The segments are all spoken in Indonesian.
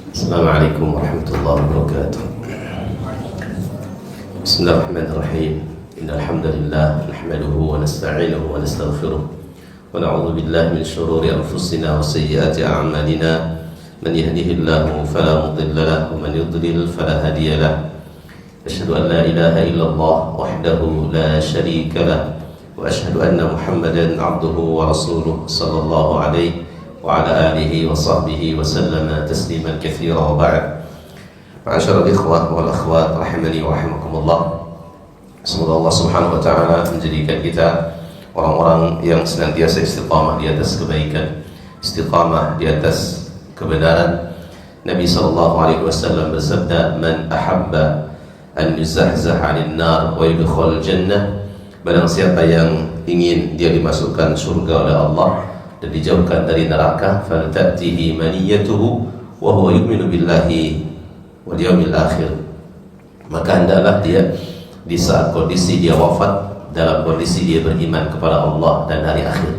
Assalamualaikum warahmatullahi wabarakatuh. Bismillahirrahmanirrahim. Innal hamdalillah nahmaduhu wa nasta'inuhu wa nastaghfiruh wa na'udzu billahi min shururi anfusina wa sayyiati a'malina. Man yahdihillahu fala mudilla lahu wa man yudlil fala hadiya lahu. Asyhadu an la ilaha illallah wahdahu la syarika lahu wa asyhadu anna Muhammadan 'abduhu wa rasuluh sallallahu alaihi wa ala alihi wa sahbihi wa sallama tasliman katsira wa ba'd. Ma'asyiral ikhwah wal akhwat rahimani wa rahimakumullah. Semoga Allah Subhanahu wa taala menjadikan kita orang-orang yang senantiasa istiqamah di atas kebaikan, istiqamah di atas kebenaran. Nabi sallallahu alaihi wasallam bersabda, "Man ahabba an yuzahzah 'anil nar wa yudkhal jannah." Barang siapa yang ingin dia dimasukkan surga oleh Allah dan dijauhkan dari neraka, faltatihi maniyatuhu wa huwa yu'minu billahi wal yawmil akhir, maka hendaklah dia di saat kondisi dia wafat dalam kondisi dia beriman kepada Allah dan hari akhir.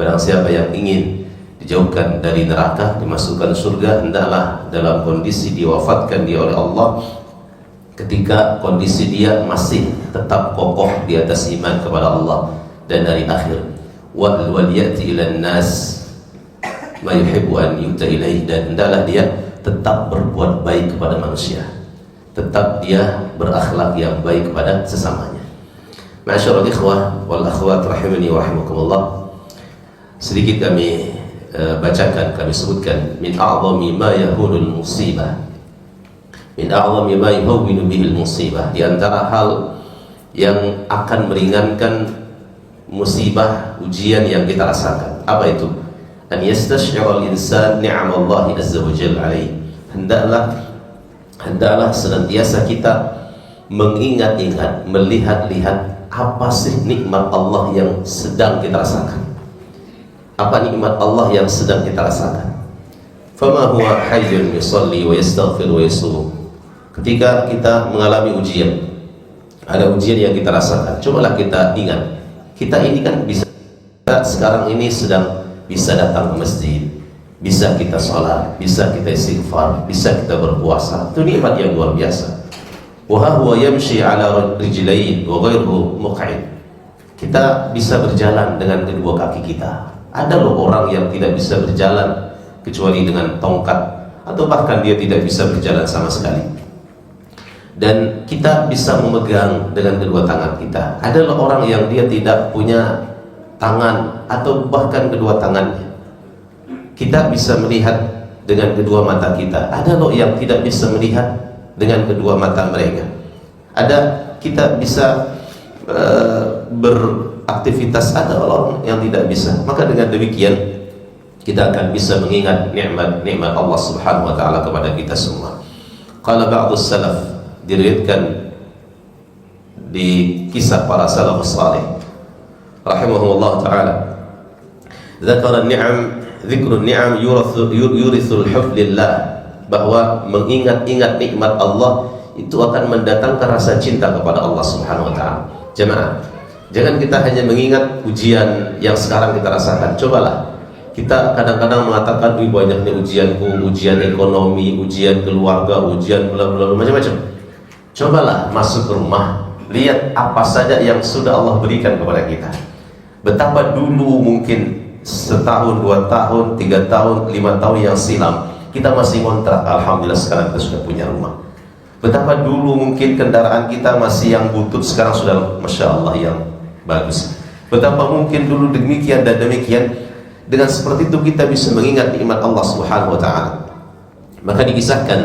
Barang siapa yang ingin dijauhkan dari neraka, dimasukkan surga, hendaklah dalam kondisi diwafatkan dia oleh Allah ketika kondisi dia masih tetap kokoh di atas iman kepada Allah dan hari akhir. Wal ya'ti ilan nas ma yuhibbu an yu'ta ilaih, dan hendaklah dia tetap berbuat baik kepada manusia, tetap dia berakhlak yang baik kepada sesamanya. Ma'asyiral ikhwah wal akhwat rahimani wa rahimakumullah. Sedikit kami bacakan, kami sebutkan min a'zami ma yahulul musibah, min a'zami ma yuhawwinu bihil musibah, di antara hal yang akan meringankan musibah, ujian yang kita rasakan. Apa itu? An yastash'ira al-insan ni'amallahi azza wa jalla alaih. Hendaklah senantiasa kita mengingat-ingat, melihat-lihat apa sih nikmat Allah yang sedang kita rasakan. Apa nikmat Allah yang sedang kita rasakan? Fama huwa hayyun yusalli wa yastaghfir wa yasum. Ketika kita mengalami ujian, ada ujian yang kita rasakan, cobalah kita ingat, kita ini kan bisa sekarang ini sedang bisa datang ke masjid, bisa kita sholat, bisa kita istighfar, bisa kita berpuasa. Itu nikmat yang luar biasa. Wa huwa yamshi ala rijlayn wa ghayruhu muq'id. Kita bisa berjalan dengan kedua kaki kita. Ada loh orang yang tidak bisa berjalan kecuali dengan tongkat, atau bahkan dia tidak bisa berjalan sama sekali. Dan kita bisa memegang dengan kedua tangan kita. Adalah orang yang dia tidak punya tangan atau bahkan kedua tangannya. Kita bisa melihat dengan kedua mata kita. Ada loh yang tidak bisa melihat dengan kedua mata mereka. Ada kita bisa beraktivitas, ada orang yang tidak bisa. Maka dengan demikian kita akan bisa mengingat nikmat Allah Subhanahu wa taala kepada kita semua. Qala ba'dus salaf, diriwayatkan di kisah para salafus salih rahimahumullah taala, dzakara ni'am, dzikrun ni'am yuritsul hubbillah, bahwa mengingat-ingat nikmat Allah itu akan mendatangkan rasa cinta kepada Allah Subhanahu wa taala. Jemaah, jangan kita hanya mengingat ujian yang sekarang kita rasakan. Cobalah, kita kadang-kadang mengatakan, "Wih, banyaknya ujianku, ujian ekonomi, ujian keluarga, ujian bla bla macam-macam." Cobalah masuk ke rumah, lihat apa saja yang sudah Allah berikan kepada kita. Betapa dulu mungkin setahun, 2 tahun, 3 tahun, 5 tahun yang silam kita masih ngontrak, alhamdulillah sekarang kita sudah punya rumah. Betapa dulu mungkin kendaraan kita masih yang butut, sekarang sudah masya Allah yang bagus. Betapa mungkin dulu demikian dan demikian. Dengan seperti itu kita bisa mengingat nikmat Allah Subhanahu wa taala. Maka dikisahkan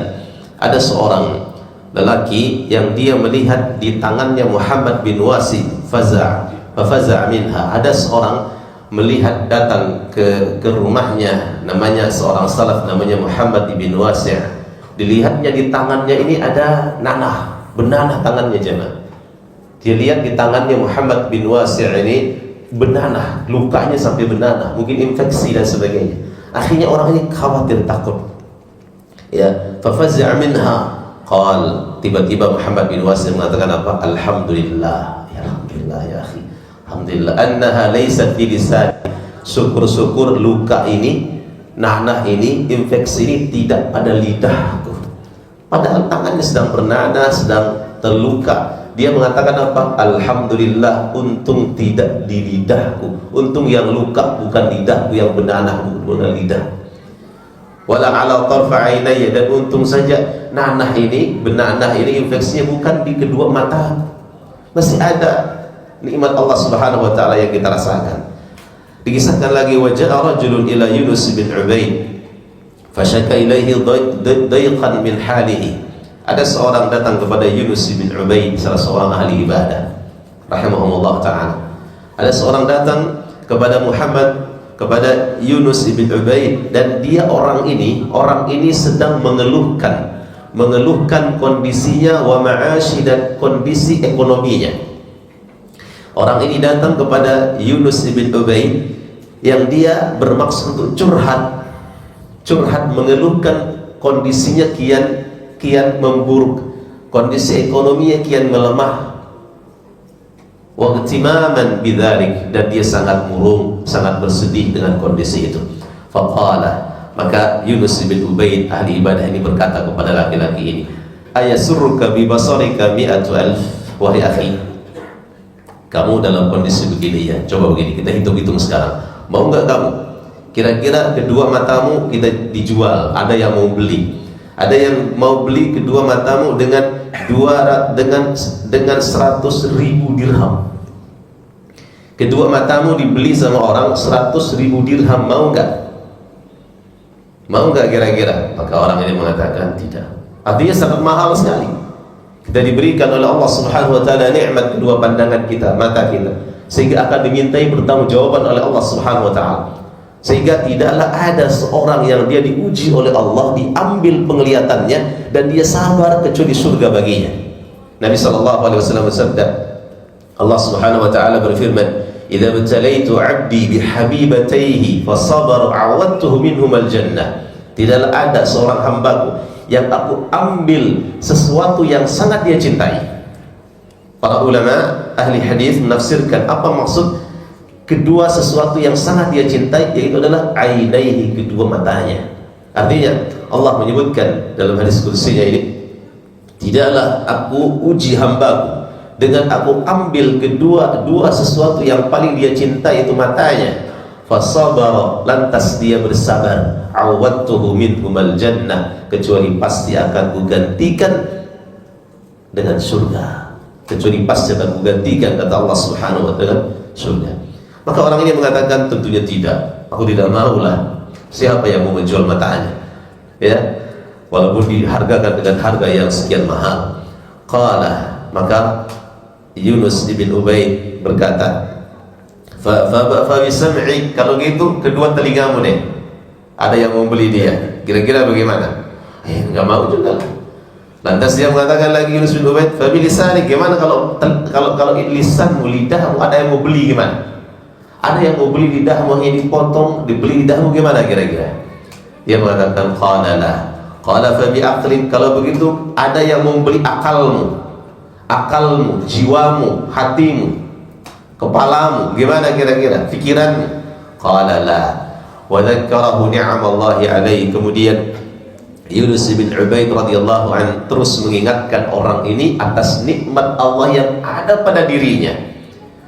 ada seorang lelaki yang dia melihat di tangannya Muhammad bin Wasi, faza'a minha. Ada seorang melihat datang ke rumahnya, namanya seorang salaf namanya Muhammad bin Wasi'. Dilihatnya di tangannya ini ada nanah, benanah tangannya jemaah. Dia lihat di tangannya Muhammad bin Wasi' ini benanah, lukanya sampai benanah, mungkin infeksi dan sebagainya. Akhirnya orang ini khawatir, takut. Ya, faza'a minha. Qal, tiba-tiba Muhammad bin Wasi' mengatakan apa? Alhamdulillah, ya alhamdulillah ya akhi, alhamdulillah annaha laysat fi lisan. Syukur-syukur luka ini nanah ini, infeksi ini tidak pada lidahku. Padahal tangannya sedang bernanah, sedang terluka. Dia mengatakan apa? Alhamdulillah, untung tidak di lidahku. Untung yang luka bukan lidahku yang bernanah, bukan lidah. Wala ala tarfa ainaya, dan untung saja nanah ini, bernanah ini infeksinya bukan di kedua mata. Masih ada nikmat Allah Subhanahu wa taala yang kita rasakan. Dikisahkan lagi, waja'a rajulun ila Yunus bin Ubaid fasyaka ilaihi dayqan min halihi. Ada seorang datang kepada Yunus bin Ubaid, salah seorang ahli ibadah rahimahumullah ta'ala. Ada seorang datang kepada kepada Yunus bin Ubaid, dan dia orang ini sedang mengeluhkan kondisinya wa ma'ashi, dan kondisi ekonominya. Orang ini datang kepada Yunus bin Ubaid yang dia bermaksud untuk curhat mengeluhkan kondisinya kian memburuk, kondisi ekonominya kian melemah. Waqtimaman bidzalik, dan dia sangat murung, sangat bersedih dengan kondisi itu. Faqala, maka Yunus bin Ubaid ahli ibadah ini berkata kepada laki-laki ini, ayasurruka bi basarika mi'atu alf, wahai akhi, kamu dalam kondisi begini ya, coba begini, kita hitung-hitung sekarang, mau nggak kamu kira-kira kedua matamu kita dijual, ada yang mau beli, ada yang mau beli kedua matamu dengan 100.000 dirham. Kedua matamu dibeli sama orang 100.000 dirham, mau nggak? Mau nggak kira-kira? Maka orang ini mengatakan tidak. Artinya sangat mahal sekali. Kita diberikan oleh Allah Subhanahu wa taala nikmat kedua pandangan kita, mata kita, sehingga akan dimintai pertanggungjawaban oleh Allah Subhanahu wa taala. Sehingga tidaklah ada seorang yang dia diuji oleh Allah, diambil penglihatannya dan dia sabar, kecuali surga baginya. Nabi sallallahu alaihi wasallam bersabda, Allah Subhanahu wa taala berfirman, "Idza btalaitu 'abdi bihabibatayhi fasabar 'awadtuhu minhum al-jannah." Tidaklah ada seorang hambaku yang aku ambil sesuatu yang sangat dia cintai. Para ulama ahli hadis menafsirkan apa maksud kedua sesuatu yang sangat dia cintai, yaitu adalah ainaihi, kedua matanya. Artinya Allah menyebutkan dalam hadis qudsinya ini, tidaklah aku uji hambaku dengan aku ambil dua sesuatu yang paling dia cintai, itu matanya. Fasabara, lantas dia bersabar, awadtuhu minhumal jannah, kecuali pasti akan kugantikan dengan surga, kecuali pasti akan kugantikan, kata Allah Subhanahu wa taala, surga. Maka orang ini mengatakan, tentunya tidak, aku tidak maulah, siapa yang mau menjual matanya, ya, walaupun dihargakan dengan harga yang sekian mahal. Qala, maka Yunus bin Ubaid berkata, fa bisam'i, kalau gitu kedua telingamu deh, ada yang mau beli dia, kira-kira bagaimana? Enggak mau juga. Lantas dia mengatakan lagi, Yunus bin Ubaid, fa bilisani, gimana kalau lisanmu, lidahmu, ada yang mau beli, gimana? Ada yang mau beli lidahmu ini dipotong, dibeli lidahmu, gimana kira-kira? Dia mengatakan, qala la, qala fa bi aqlin, kalau begitu ada yang mau beli akalmu, jiwamu, hatimu, kepalamu, gimana kira-kira, pikiranmu? Qala la, wa dzakarahu ni'amallahi alaihi. Kemudian Yunus bin Ubaid radhiyallahu an terus mengingatkan orang ini atas nikmat Allah yang ada pada dirinya,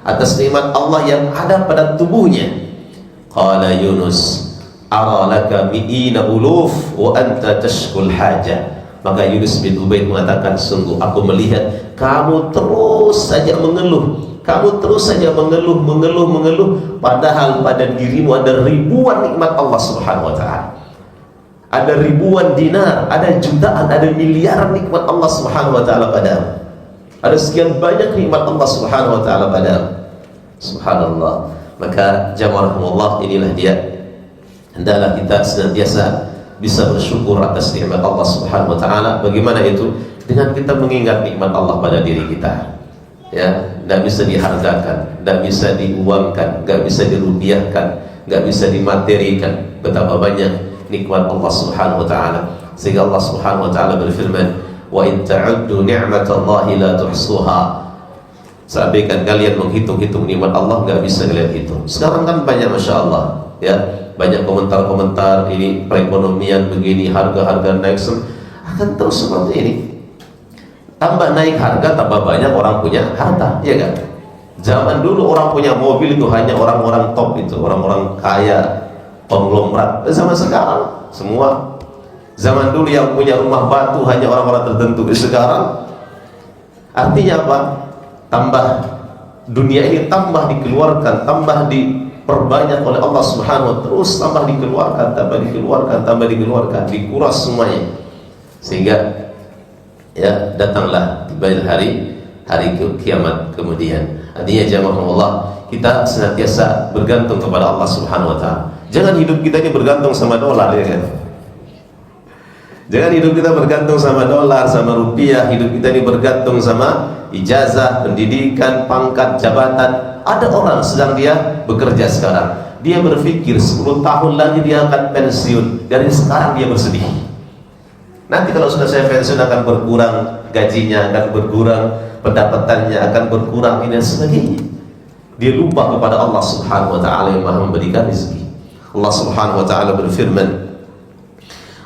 atas nikmat Allah yang ada pada tubuhnya. Qala Yunus, ara laka mi'ina uluf wa anta tashkul haja. Maka Yunus bin Ubaid mengatakan, sungguh aku melihat kamu terus saja mengeluh, padahal pada dirimu ada ribuan nikmat Allah Subhanahu wa taala. Ada ribuan dinar, ada jutaan, ada miliaran nikmat Allah Subhanahu wa taala padamu. Ada sekian banyak nikmat Allah Subhanahu wa taala padamu. Subhanallah. Maka jamaahullah, inilah dia, hendaklah kita senantiasa bisa bersyukur atas nikmat Allah Subhanahu wa taala. Bagaimana itu? Dengan kita mengingat nikmat Allah pada diri kita. Ya, tidak bisa dihargakan, tidak bisa diuangkan, tidak bisa dirupiahkan, tidak bisa dimaterikan. Betapa banyak nikmat Allah Subhanahu wa taala. Sehingga Allah Subhanahu wa taala berfirman, "Wa in ta'uddu ni'matallahi la tuhsuha." Seandainya kalian menghitung-hitung nikmat Allah, nggak bisa kalian hitung. Sekarang kan banyak, masya Allah, ya, banyak komentar-komentar ini perekonomian begini, harga-harga naik, akan terus seperti ini. Tambah naik harga, tambah banyak orang punya harta, ya kan? Zaman dulu orang punya mobil itu hanya orang-orang top, itu orang-orang kaya, konglomerat. Zaman sekarang semua. Zaman dulu yang punya rumah batu hanya orang-orang tertentu. Sekarang artinya apa? Tambah dunia ini tambah dikeluarkan, tambah diperbanyak oleh Allah Subhanahu wa taala, terus tambah dikeluarkan, tambah dikeluarkan, dikuras semuanya. Sehingga ya datanglah tiba hari kiamat kemudian. Artinya jamaah Allah, kita senantiasa bergantung kepada Allah Subhanahu wa taala. Jangan hidup kita ini bergantung sama dolar, ya kan? Jangan hidup kita bergantung sama dolar, sama rupiah. Hidup kita ini bergantung sama ijazah, pendidikan, pangkat, jabatan. Ada orang sedang dia bekerja sekarang, dia berpikir 10 tahun lagi dia akan pensiun. Dari sekarang dia bersedih, nanti kalau sudah saya pensiun akan berkurang gajinya, akan berkurang pendapatannya, akan berkurang ini dan sebagainya. Dia lupa kepada Allah Subhanahu wa taala yang Maha memberikan rezeki. Allah Subhanahu wa taala berfirman,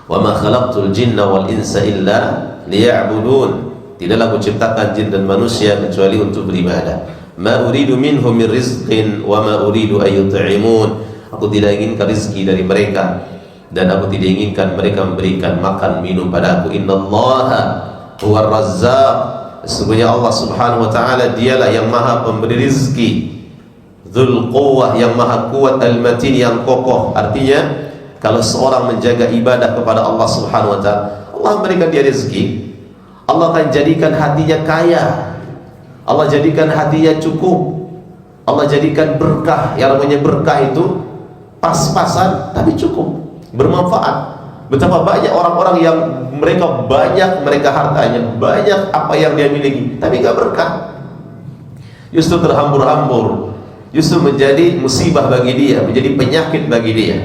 "Wa ma khalaqtul jinna wal insa illa liya'budun." Tidaklah aku ciptakan jin dan manusia kecuali untuk beribadah. Ma uridu minhum min rizqin wa ma uridu ay yut'imun. Aku tidak inginkan rezeki dari mereka dan aku tidak inginkan mereka memberikan makan minum padaku. Innallaha huwar razzaq. Sesungguhnya Allah Subhanahu wa taala dialah yang Maha pemberi rezeki. Dzul quwwah, yang maha kuat, al-matin, yang kokoh. Artinya kalau seorang menjaga ibadah kepada Allah Subhanahu wa taala, Allah memberikan dia rezeki. Allah akan jadikan hatinya kaya. Allah jadikan hatinya cukup. Allah jadikan berkah. Yang namanya berkah itu pas-pasan tapi cukup, bermanfaat. Betapa banyak orang-orang yang mereka banyak, mereka hartanya banyak, apa yang dia miliki, tapi gak berkah. Justru terhambur-hambur, justru menjadi musibah bagi dia, menjadi penyakit bagi dia.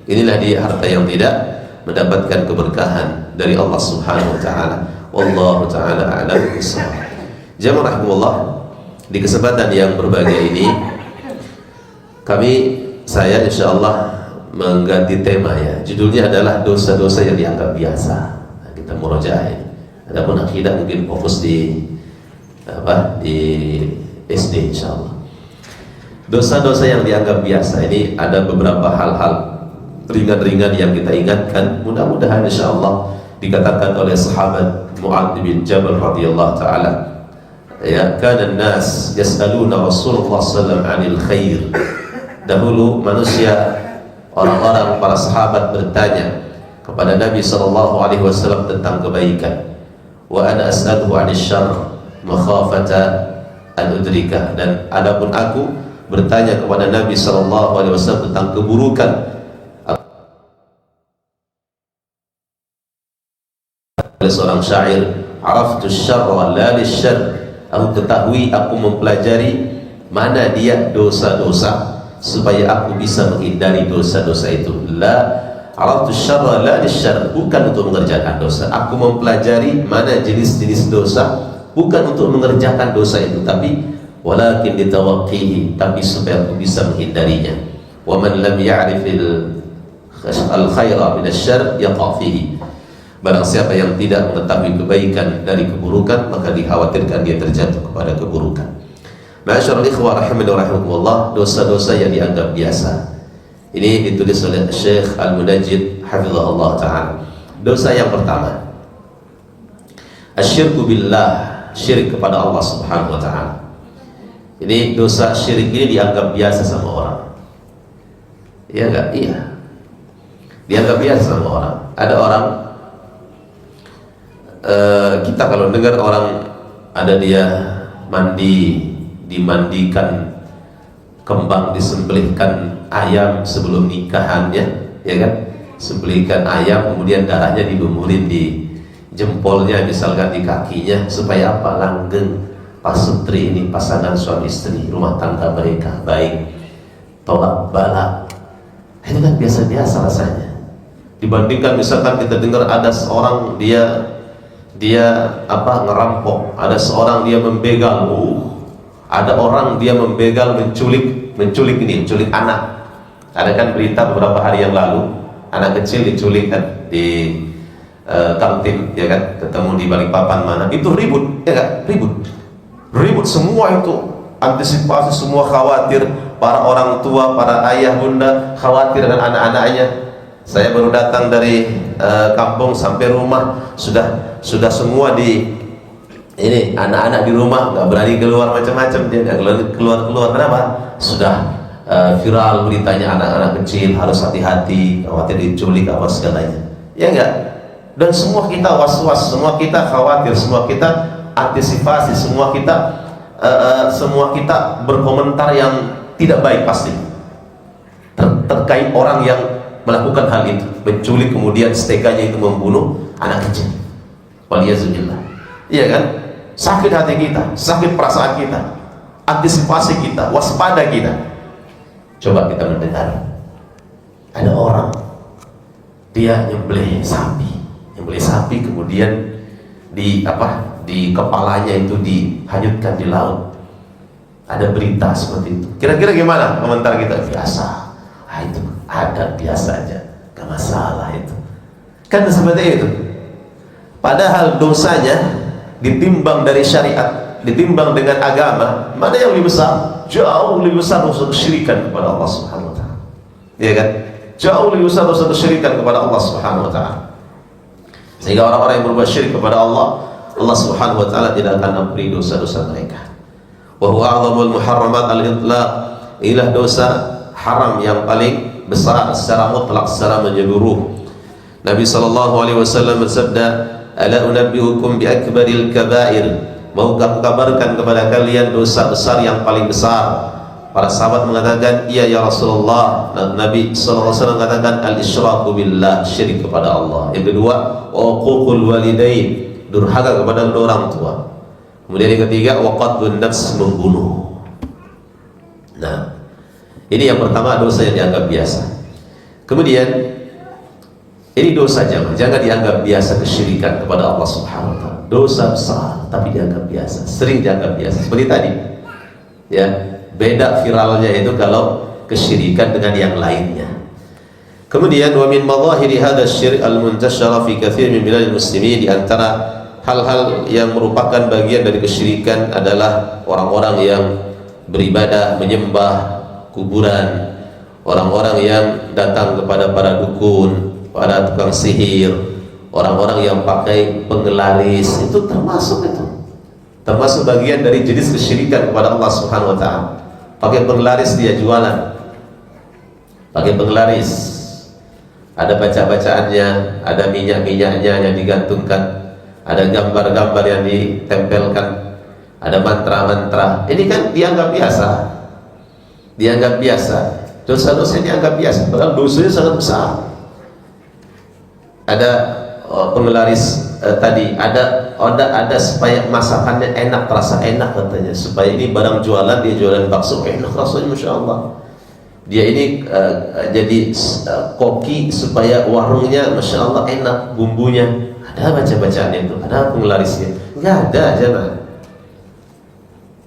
Inilah dia harta yang tidak mendapatkan keberkahan dari Allah Subhanahu wa taala. Wallahu taala a'lam bishawab. Jamaah rahimahullah, di kesempatan yang berbahagia ini saya insyaallah mengganti tema ya. Judulnya adalah dosa-dosa yang dianggap biasa. Nah, kita murojaah ini. Adapun akidah mungkin fokus di SD insyaallah. Dosa-dosa yang dianggap biasa ini ada beberapa hal-hal ringan-ringan yang kita ingatkan. Mudah-mudahan insyaallah dikatakan oleh sahabat Mu'adz bin Jabal radhiyallahu taala, ya, kana an-nas yas'aluna Rasulullah sallallahu alaihi wasallam 'anil khair. Dahulu manusia, orang-orang, para sahabat bertanya kepada Nabi sallallahu alaihi wasallam tentang kebaikan. Wa ana as'aluhu 'anil syarr makhafata an udrikah, dan adapun aku bertanya kepada Nabi sallallahu alaihi wasallam tentang keburukan. Oleh seorang syair, araftu syarra la lisyarr, aku ketahui, aku mempelajari mana dia dosa-dosa supaya aku bisa menghindari dosa-dosa itu. La araftu syarra la lisyarr, bukan untuk mengerjakan dosa. Aku mempelajari mana jenis-jenis dosa, bukan untuk mengerjakan dosa itu, tapi walakin ditawaqqihi, tapi supaya aku bisa menghindarinya. Wa man lam ya'rifil al-khaira min asy-syarr yaqa fihi. Barang siapa yang tidak mengetahui kebaikan dari keburukan, maka dikhawatirkan dia terjatuh kepada keburukan. Ma'asyiral ikhwah rahimani wa rahimakumullah, dosa-dosa yang dianggap biasa. Ini ditulis oleh Syekh Al-Munajjid hafizahullah ta'ala. Dosa yang pertama, asyirku billah, syirik kepada Allah Subhanahu wa ta'ala. Ini dosa syirik ini dianggap biasa sama orang. Iya enggak? Iya. Dianggap biasa sama orang. Ada orang, kita kalau dengar orang ada dia dimandikan kembang, disembelihkan ayam sebelum nikahannya, ya kan? Sembelihkan ayam, kemudian darahnya dilumurin di jempolnya, misalkan di kakinya, supaya apa? Langgeng pasutri ini, pasangan suami istri, rumah tangga mereka baik, tolak balak. Itu kan biasa-biasa rasanya. Dibandingkan misalkan kita dengar ada seorang dia ngerampok, ada seorang dia membegal, ada orang dia membegal, menculik anak, Ada kan berita beberapa hari yang lalu, anak kecil diculik kan di Kaltim, ya kan, ketemu di Balikpapan mana, itu ribut, ya kan, ribut semua itu, antisipasi, semua khawatir, para orang tua, para ayah bunda khawatir dengan anak-anaknya. Saya baru datang dari kampung, sampai rumah sudah semua ini anak-anak di rumah nggak berani keluar, macam-macam dia nggak keluar. Kenapa? Sudah viral beritanya, anak-anak kecil harus hati-hati, khawatir diculik apa segalanya, ya enggak? Dan semua kita was-was, semua kita khawatir, semua kita antisipasi, semua kita berkomentar yang tidak baik pasti terkait orang yang melakukan hal itu, menculik kemudian seteganya itu membunuh anak kecil. Waliyazubillah, iya kan? Sakit hati kita, sakit perasaan kita, antisipasi kita, waspada kita. Coba kita mendengar ada orang dia nyembelih sapi kemudian di kepalanya itu dihanyutkan di laut. Ada berita seperti itu. Kira-kira gimana komentar kita? Biasa. Itu ada, biasa aja, gak masalah itu. Kan seperti itu. Padahal dosanya ditimbang dari syariat, ditimbang dengan agama, mana yang lebih besar? Jauh lebih besar dosa kesyirikan kepada Allah Subhanahu wa taala. Iya kan? Jauh lebih besar dosa kesyirikan kepada Allah Subhanahu wa taala. Sehingga orang-orang yang berbuat syirik kepada Allah Subhanahu wa taala tidak akan ampuni dosa-dosa mereka. Wa huwa a'dhamul muharramat al-itlaq, inilah dosa haram yang paling besar secara mutlak, secara menyeluruh. Nabi sallallahu alaihi wasallam bersabda, "Ala unabbiukum bi akbaril kaba'ir?" Maukah kabarkan kepada kalian dosa besar yang paling besar? Para sahabat mengatakan, "Iya ya Rasulullah." Nabi sallallahu alaihi wasallam mengatakan, "Al-isyraku billah," syirik kepada Allah. Yang kedua, uququl walidain, durhaka kepada kedua orang tua. Kemudian yang ketiga, waqatlun nafs, membunuh. Nah, ini yang pertama, dosa yang dianggap biasa. Kemudian ini dosa jangan dianggap biasa, kesyirikan kepada Allah Subhanahu wa taala. Dosa besar tapi dianggap biasa, sering dianggap biasa. Seperti tadi. Ya, beda viralnya itu kalau kesyirikan dengan yang lainnya. Kemudian wa min madahiri hadha asy-syirk al-muntashara fi katsir min biladil muslimin, di antara hal-hal yang merupakan bagian dari kesyirikan adalah orang-orang yang beribadah menyembah kuburan, orang-orang yang datang kepada para dukun, para tukang sihir, orang-orang yang pakai penggelaris, itu termasuk bagian dari jenis kesyirikan kepada Allah Subhanahu wa taala. Pakai penggelaris dia jualan, pakai penggelaris, ada baca-bacaannya, ada minyak-minyaknya yang digantungkan, ada gambar-gambar yang ditempelkan, ada mantra-mantra. Ini kan dianggap biasa, dosa-dosa dianggap biasa, padahal dosanya sangat besar. Ada penggelaris tadi, ada supaya masakannya enak, terasa enak katanya, supaya ini barang jualan, dia jualan bakso enak rasanya, masya Allah. Dia ini jadi koki supaya warungnya masya Allah enak bumbunya. Ada baca-bacaan itu, ada penggelarisnya. Nggak ada jangan.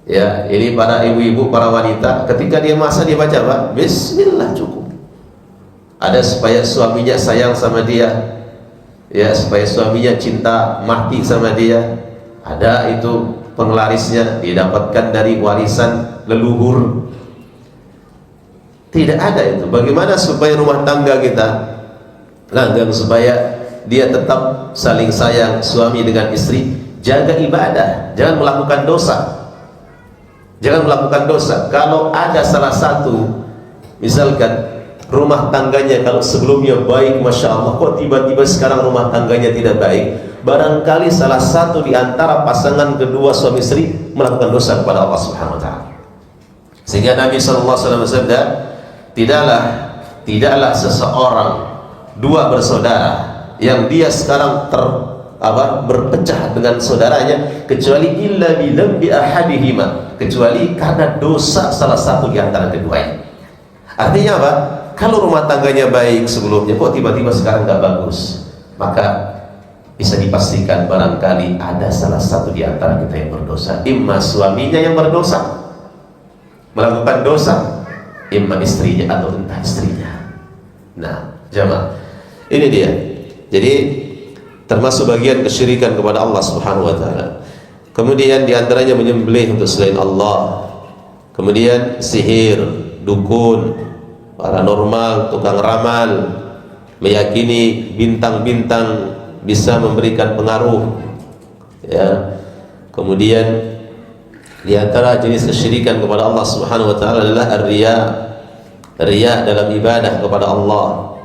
Ya, ini para ibu-ibu, para wanita, ketika dia masak dia baca apa? Bismillah, cukup. Ada supaya suaminya sayang sama dia, ya, supaya suaminya cinta mati sama dia. Ada itu penggelarisnya, didapatkan dari warisan leluhur. Tidak ada itu. Bagaimana supaya rumah tangga kita langgeng, supaya dia tetap saling sayang suami dengan istri? Jaga ibadah, jangan melakukan dosa. Jangan melakukan dosa. Kalau ada salah satu, misalkan rumah tangganya kalau sebelumnya baik, masya Allah, kok tiba-tiba sekarang rumah tangganya tidak baik, barangkali salah satu di antara pasangan kedua suami istri melakukan dosa kepada Allah Subhanahu wa taala. Sehingga Nabi sallallahu alaihi wasallam bersabda, tidaklah seseorang, dua bersaudara yang dia sekarang berpecah dengan saudaranya, kecuali illa bi ahadihima, kecuali karena dosa salah satu di antara keduanya. Artinya apa? Kalau rumah tangganya baik sebelumnya, kok tiba-tiba sekarang nggak bagus, maka bisa dipastikan barangkali ada salah satu di antara kita yang berdosa. Imma suaminya yang berdosa, melakukan dosa, imma istrinya atau entah istrinya. Nah, jamaah, ini dia. Jadi termasuk bagian kesyirikan kepada Allah Subhanahu wa taala. Kemudian diantaranya menyembelih untuk selain Allah. Kemudian sihir, dukun, paranormal, tukang ramal, meyakini bintang-bintang bisa memberikan pengaruh. Ya. Kemudian di antara jenis kesyirikan kepada Allah Subhanahu wa taala adalah ar-riya. Riya dalam ibadah kepada Allah.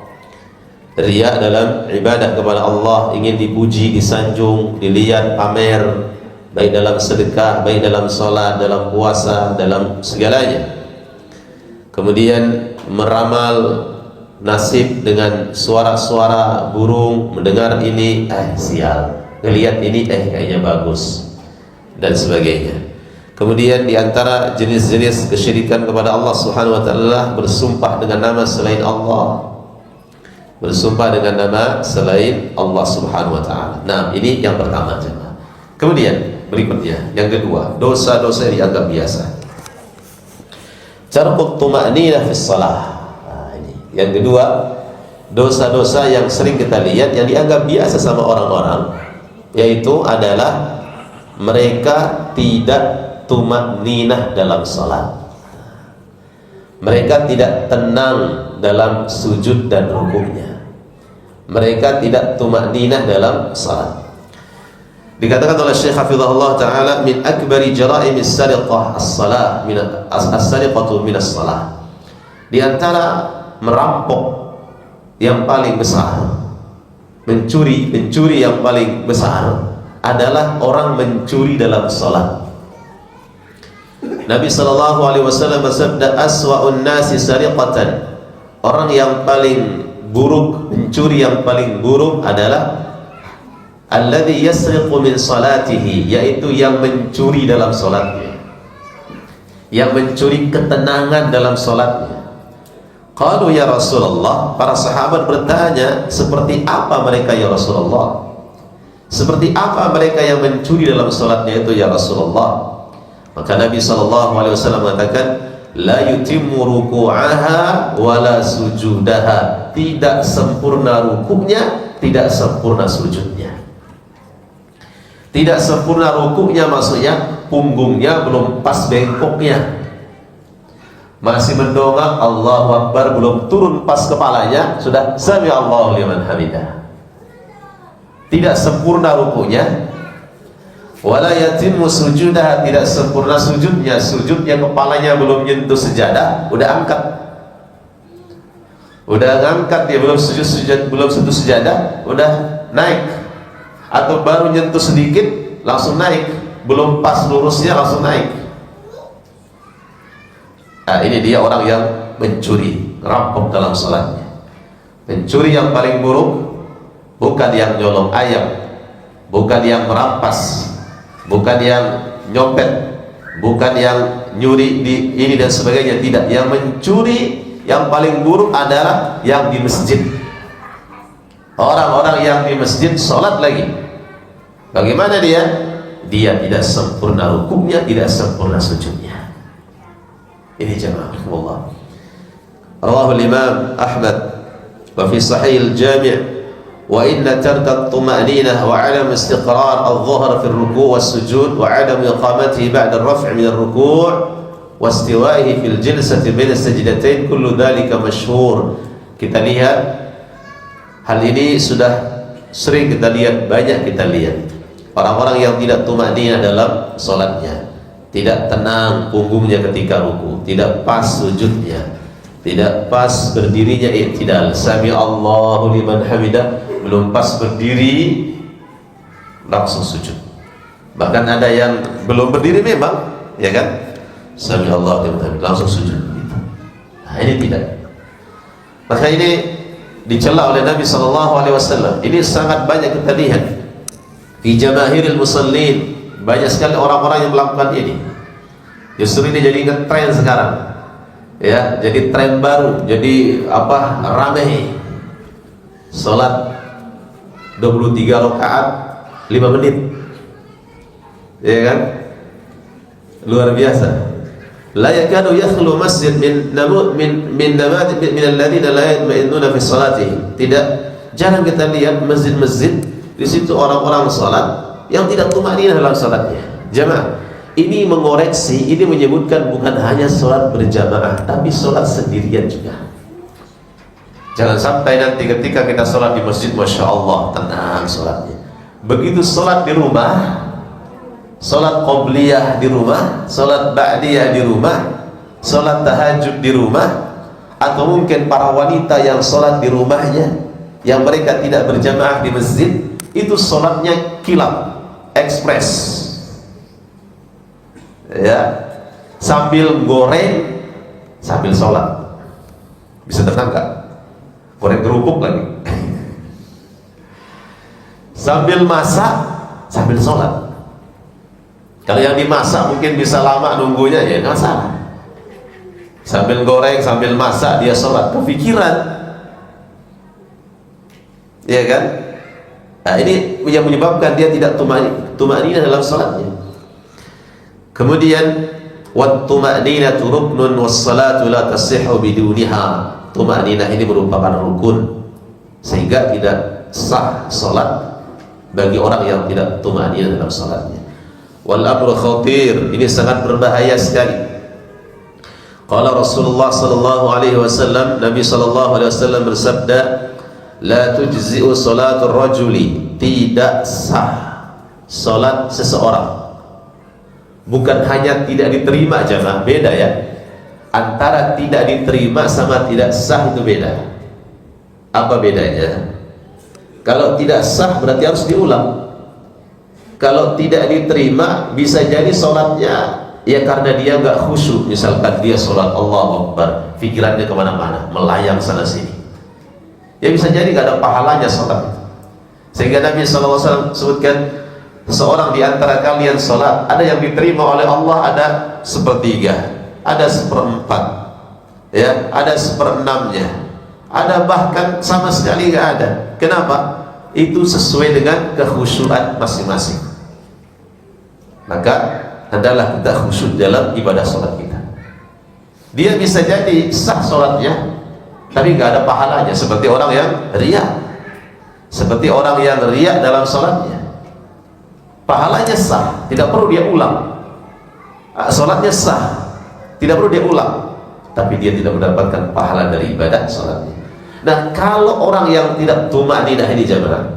Riya dalam ibadah kepada Allah, ingin dipuji, disanjung, dilihat, pamer, baik dalam sedekah, baik dalam salat, dalam puasa, dalam segalanya. Kemudian meramal nasib dengan suara-suara burung, mendengar ini, sial, ngelihat ini, kayaknya bagus, dan sebagainya. Kemudian diantara jenis-jenis kesyirikan kepada Allah Subhanahu wa taala bersumpah dengan nama selain Allah. Bersumpah dengan nama selain Allah Subhanahu wa taala. Nah, ini yang pertama, jemaah. Kemudian berikutnya, yang kedua, dosa-dosa yang dianggap biasa. Tarkut tuma'ninah fi shalah. Nah, ini. Yang kedua, dosa-dosa yang sering kita lihat yang dianggap biasa sama orang-orang, yaitu adalah mereka tidak tuma'ninah dalam salat. Mereka tidak tenang dalam sujud dan rukuknya. Mereka tidak tuma'ninah dalam salat. Dikatakan oleh Syekh Hafizahullah Ta'ala, min akbari jaraimis sariqah as-salah, as-sariqatu min as-salah. Di antara merampok yang paling besar, mencuri yang paling besar adalah orang mencuri dalam salat. Nabi sallallahu alaihi wasallam bersabda, aswa'un nasi sariqatan. Orang yang paling buruk, pencuri yang paling buruk adalah alladzi yasriqu min salatihi, yaitu yang mencuri dalam salatnya, yang mencuri ketenangan dalam salatnya. Qalu ya Rasulullah, para sahabat bertanya, seperti apa mereka ya Rasulullah? Seperti apa mereka yang mencuri dalam salatnya itu ya Rasulullah? Maka Nabi SAW mengatakan, la yutimmu ruku'aha wala sujudaha. Tidak sempurna rukuknya, tidak sempurna sujudnya. Tidak sempurna rukuknya maksudnya punggungnya belum pas bengkoknya, masih mendongak Allahu Akbar, belum turun pas kepalanya, sudah sami Allahu liman hamidah. Tidak sempurna rukuknya. Wala yatimmu sujudah, tidak sempurna sujudnya. Sujudnya kepalanya belum nyentuh sejadah, udah angkat. Udah ngangkat, dia belum belum sentuh sejadah, udah naik. Atau baru nyentuh sedikit langsung naik, belum pas lurusnya langsung naik. Nah, ini dia orang yang mencuri, rampok dalam salatnya. Pencuri yang paling buruk bukan yang nyolong ayam, bukan yang merampas, bukan yang nyopet, bukan yang nyuri di ini dan sebagainya, tidak. Yang mencuri yang paling buruk adalah yang di masjid. Orang-orang yang di masjid sholat lagi, bagaimana dia? Dia tidak sempurna rukuknya, tidak sempurna sujudnya. Ini jemaah Allah. Rawahu Imam Ahmad wa fi Sahih al-Jami'. وإن ترك الطمأنينة وعدم استقرار الظهر في الركوع والسجود وعدم إقامته بعد الرفع من الركوع واستوائه في الجلسة بين السجدتين كل ذلك مشهور. Kita lihat hal ini sudah sering kita lihat, banyak kita lihat orang-orang yang tidak tuma'ninah dalam salatnya, tidak tenang punggungnya ketika ruku, tidak pas sujudnya, tidak pas berdirinya i'tidal, sami Allahu liman hamidah, belum pas berdiri langsung sujud. Bahkan ada yang belum berdiri memang, ya kan, sami Allahu liman hamidah langsung sujud. Nah, ini tidak. Maka ini dicela oleh Nabi SAW. Ini sangat banyak kita lihat di jamaahiril musallin, banyak sekali orang-orang yang melakukan ini. Justru ini jadi ngetren sekarang, ya, jadi tren baru, jadi apa, ramai. Salat 23 rakaat 5 menit, ya kan, luar biasa. La yakadu yakhlu masjid min alladziina la yatma'innuna fi salatihim. Tidak jarang kita lihat masjid-masjid di situ orang-orang salat yang tidak tumakninah dalam salatnya. Jamaah, ini mengoreksi, ini menyebutkan bukan hanya salat berjamaah, tapi salat sendirian juga. Jangan sampai nanti ketika kita salat di masjid, masya Allah tenang salatnya. Begitu salat di rumah, salat qobliyah di rumah, salat ba'diyah di rumah, salat tahajud di rumah, atau mungkin para wanita yang salat di rumahnya, yang mereka tidak berjamaah di masjid, itu salatnya kilap, ekspres, ya, sambil goreng, sambil salat. Bisa tenang nggak? Goreng kerupuk lagi. Sambil masak, sambil salat. Kalau yang dimasak mungkin bisa lama nunggunya, ya nggak masalah. Sambil goreng, sambil masak dia sholat, kepikiran, ya kan? Nah, ini yang menyebabkan dia tidak tumaninah dalam sholatnya. Kemudian, wat tumaninatu ruknun was salatu la tasihhu biduniha. Tumaninah ini merupakan rukun, sehingga tidak sah sholat bagi orang yang tidak tumaninah dalam sholatnya. Wal amru khatir, ini sangat berbahaya sekali. Qala Rasulullah sallallahu alaihi wasallam, Nabi sallallahu alaihi wasallam bersabda, la tujzi'u salatul rajuli, tidak sah salat seseorang. Bukan hanya tidak diterima, jemaah, beda ya. Antara tidak diterima sama tidak sah itu beda. Apa bedanya? Kalau tidak sah berarti harus diulang. Kalau tidak diterima, bisa jadi sholatnya ya karena dia nggak khusyuk. Misalkan dia sholat Allahu Akbar, pikirannya kemana-mana, melayang sana sini, ya bisa jadi nggak ada pahalanya sholat itu. Sehingga Nabi SAW sebutkan, seorang di antara kalian sholat, ada yang diterima oleh Allah, ada sepertiga, ada seperempat, ya, ada seperenamnya, ada bahkan sama sekali nggak ada. Kenapa? Itu sesuai dengan kekhusyuan masing-masing. Maka adalah kita khusyuk dalam ibadah sholat kita. Dia bisa jadi sah sholatnya, tapi nggak ada pahalanya, seperti orang yang riya. Seperti orang yang riya dalam sholatnya, pahalanya sah, tidak perlu dia ulang. Sholatnya sah, tidak perlu dia ulang, tapi dia tidak mendapatkan pahala dari ibadah sholatnya. Nah, kalau orang yang tidak tumakninah ini jemaah,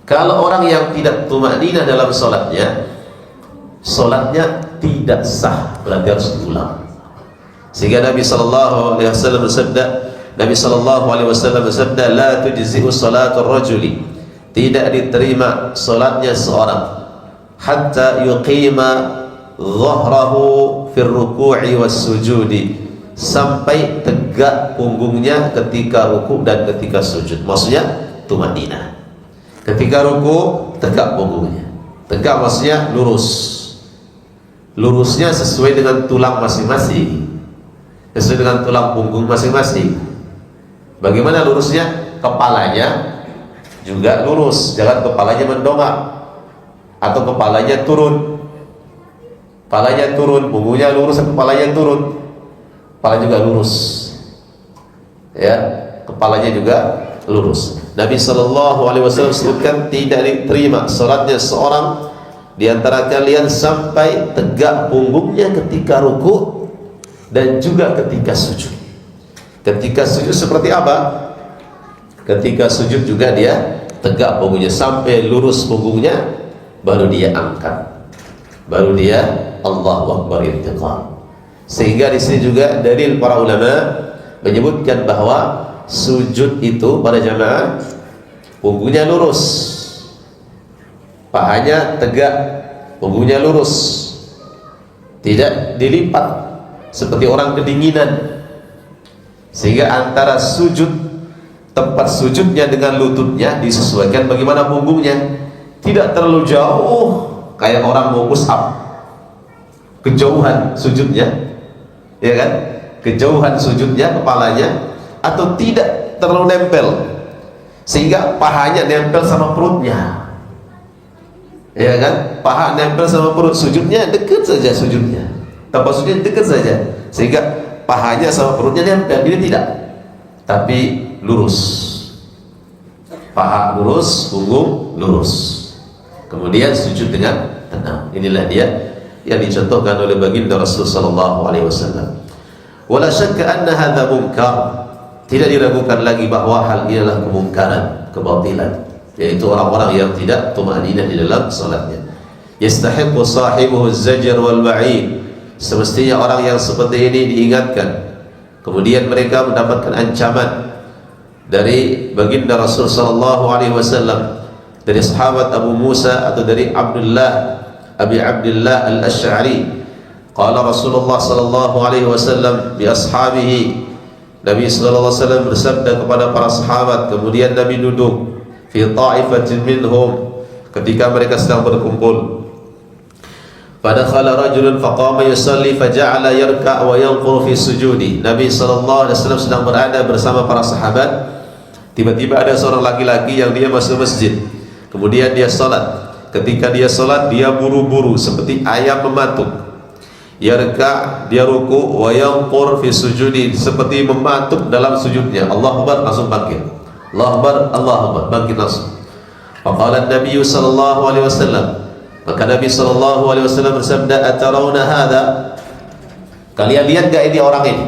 kalau orang yang tidak tumakninah dalam sholatnya, sholatnya tidak sah, berarti harus diulang. Sehingga Nabi sallallahu alaihi wasallam bersabda, Nabi sallallahu alaihi wasallam bersabda, la tujzi'u salatul rajuli, tidak diterima sholatnya seorang, hatta yuqima dhahrahu fir ruku'i was sujudi, sampai tegak punggungnya ketika ruku dan ketika sujud. Maksudnya tumaninah. Ketika ruku tegak punggungnya. Tegak maksudnya lurus. Lurusnya sesuai dengan tulang masing-masing, sesuai dengan tulang punggung masing-masing. Bagaimana lurusnya? Kepalanya juga lurus, jangan kepalanya mendongak atau kepalanya turun. Kepalanya turun, punggungnya lurus, kepalanya turun. Kepala juga lurus, ya, kepalanya juga lurus. Nabi sallallahu alaihi wasallam sebutkan tidak diterima salatnya seorang di antara kalian sampai tegak punggungnya ketika ruku dan juga ketika sujud. Ketika sujud seperti apa? Ketika sujud juga dia tegak punggungnya sampai lurus punggungnya, baru dia angkat, baru dia Allahu Akbar intiqal. Sehingga di sini juga dalil para ulama menyebutkan bahwa sujud itu pada jamaah punggungnya lurus, pahanya tegak, punggungnya lurus, tidak dilipat seperti orang kedinginan. Sehingga antara sujud, tempat sujudnya dengan lututnya disesuaikan bagaimana punggungnya, tidak terlalu jauh kayak orang mau push up, kejauhan sujudnya, ya kan, kejauhan sujudnya kepalanya, atau tidak terlalu nempel sehingga pahanya nempel sama perutnya, ya kan, paha nempel sama perut, sujudnya dekat saja sujudnya, Maksudnya dekat saja, sehingga pahanya sama perutnya nempel. Ini tidak, tapi lurus, paha lurus, punggung lurus, kemudian sujud dengan tenang. Inilah dia yang dicontohkan oleh baginda Rasul sallallahu alaihi wasallam. Wala syakka anna hadza munkar, tidak diragukan lagi bahwa hal ini adalah kemungkaran, kebatilan, yaitu orang-orang yang tidak tumaninah di dalam salatnya. Yastahiqu sahibuhu az-zajr wal wa'id, semestinya orang yang seperti ini diingatkan, kemudian mereka mendapatkan ancaman dari baginda Rasul sallallahu alaihi wasallam, dari sahabat Abu Musa atau dari Abi Abdullah al-Asy'ari. Qala Rasulullah sallallahu alaihi wasallam bi ashabihi, Nabi sallallahu alaihi wasallam bersabda kepada para sahabat, kemudian Nabi duduk fi ta'ifatin minhum, ketika mereka sedang berkumpul. Fadakhala rajulun faqama yusalli faja'ala yarka' wa yanquru fi sujudi. Nabi sallallahu alaihi wasallam sedang berada bersama para sahabat. Tiba-tiba ada seorang laki-laki yang dia masuk masjid. Kemudian dia salat. Ketika dia salat, dia buru-buru seperti ayam mematuk. Yarka', dia ruku, wa yanqur fi sujudi, seperti mematuk dalam sujudnya. Allahu Akbar, langsung bangkit. Allahu Akbar, Allahu Akbar, bangkit langsung. Faqala an-nabiy sallallahu alaihi wasallam, maka Nabi sallallahu alaihi wasallam bersabda, atarawna hadza, kalian lihat enggak ini orang ini?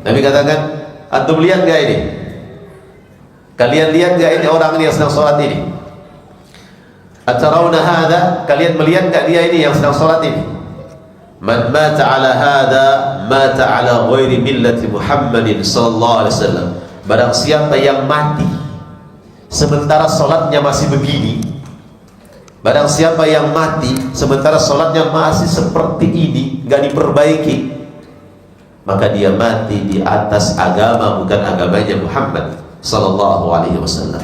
Nabi katakan, antum lihat enggak ini? Kalian lihat enggak ini orang ini yang sedang salat ini? Atarawna hadza, kalian melihat enggak dia ini yang sedang salat ini? Man mata ala hadza mata ala ghairi millati Muhammadin sallallahu alaihi wasallam. Barang siapa yang mati sementara salatnya masih begini, barang siapa yang mati sementara sholatnya masih seperti ini, nggak diperbaiki, maka dia mati di atas agama bukan agamanya Muhammad sallallahu alaihi wasallam.